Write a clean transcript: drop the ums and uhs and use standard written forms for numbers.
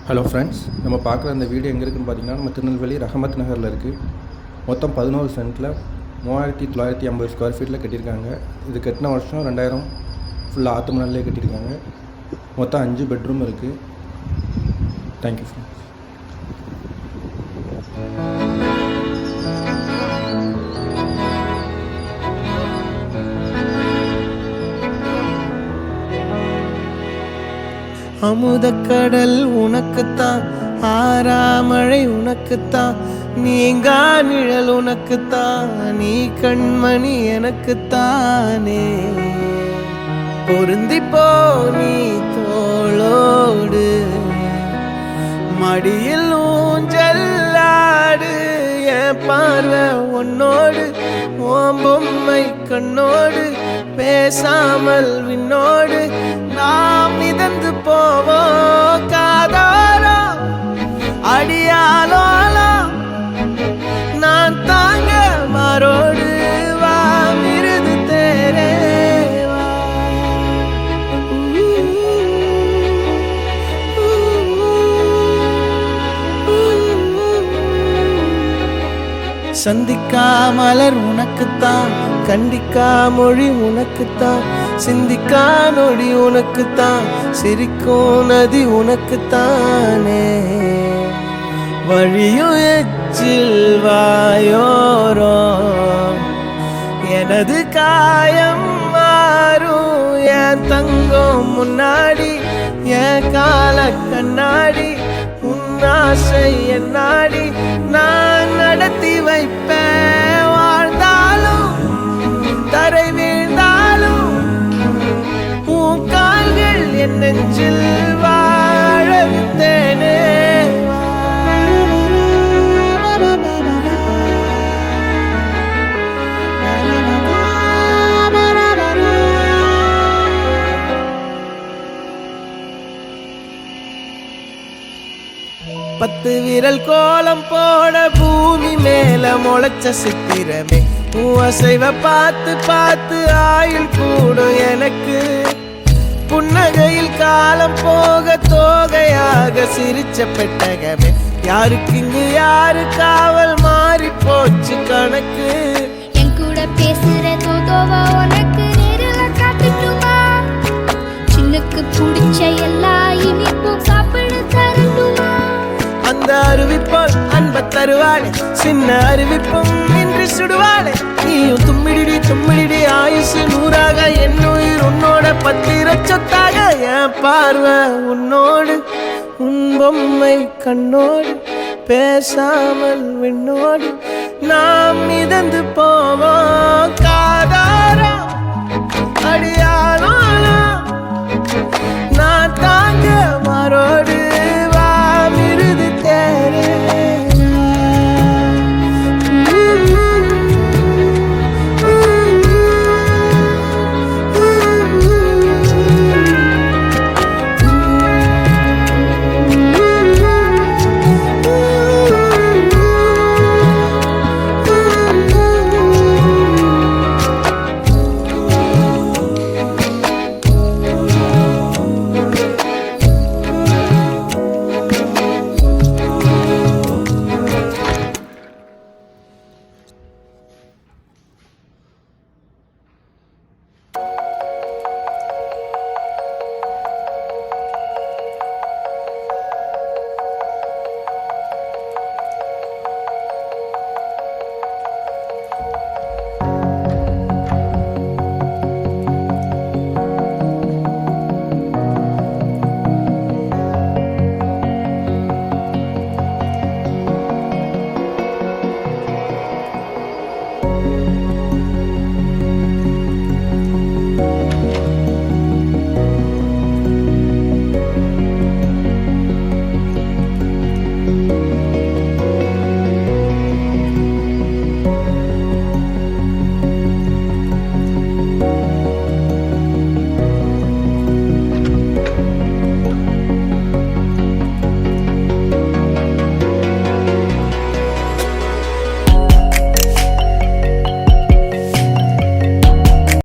Hello friends, நம்ம பார்க்குற அந்த வீடு எங்கே இருக்குதுன்னு பார்த்தீங்கன்னா நம்ம திருநெல்வேலி ரஹமத் நகரில் இருக்குது. மொத்தம் 11 சென்ட்டில் 3950 ஸ்கொயர் ஃபீட்டில் கட்டியிருக்காங்க. இது கட்டின வருஷம் 2000 ஃபுல்லாக ஆற்று மணல்லே கட்டியிருக்காங்க. மொத்தம் 5 பெட்ரூம் இருக்குது. Thank you friends. அமுதக்கடல் உனக்குத்தான், ஆறாமழை உனக்குத்தான், நீங்கா நிழல் உனக்குத்தான், நீ கண்மணி எனக்குத்தானே. பொருந்திப்போ நீ தோளோடு, மடியில் ஊஞ்சல்லாடு, என் பார்வை உன்னோடு, ஓம் பொம்மை கண்ணோடு, பேசாமல் விண்ணோடு நாம் மிதந்து போவோம். காதாரோ அடியாலோலோ நான் தாங்க மாறோடு, வா மிருது தேரே வா. சந்திக்கா மலர் உனக்குத்தான், கண்டிக்கா மொழி உனக்குத்தான், சிந்திக்கா நொடி உனக்குத்தான், சிரிக்கும் நதி உனக்குத்தானே. வழியும் எச்சில் வாயோரோ எனது காயம் மாறும், என் தங்கம் முன்னாடி, என் கால கண்ணாடி, உன்னாசை என்னாடி நான் நடத்தி வைப்பேன். வாழ்ந்தாலும் தரை வீழ்ந்தாலும் உன் கால்கள் என் நெஞ்சில் வாழ விட்டேனே. பத்து விரல் கோலம் போட பூமி மேல முளைச்ச சித்திரமே, அசைவ பார்த்து பார்த்து ஆயுள் கூடும் எனக்கு. புன்னகையில் காலம் போக தோகையாக சிரிச்ச பெட்டகமே, யாருக்கு இங்கு யாரு காவல் மாறி போச்சு கணக்கு. என் கூட பேசுற தோதோவா உனக்கு நேரில் காட்டுமா, சின்னுக்கு பிடிச்ச எல்லா இனிப்பும் சாப்பிட தரணுமா. அந்த அருவிப்போல் அன்ப தருவாளே, சின்ன அருவிப்பும் இன்று சுடுவாளே. நீயும் தும்மிடி தும்மிடி ஆயுசு நூறாக, என் உயிர் உன்னோட பத்திர சொத்தாக. என் பார்வை உன்னோடு, உன் பொம்மை கண்ணோடு, பேசாமல் விண்ணோடு நாம் மிதந்து போவோம். காதாரோ அடியாலும்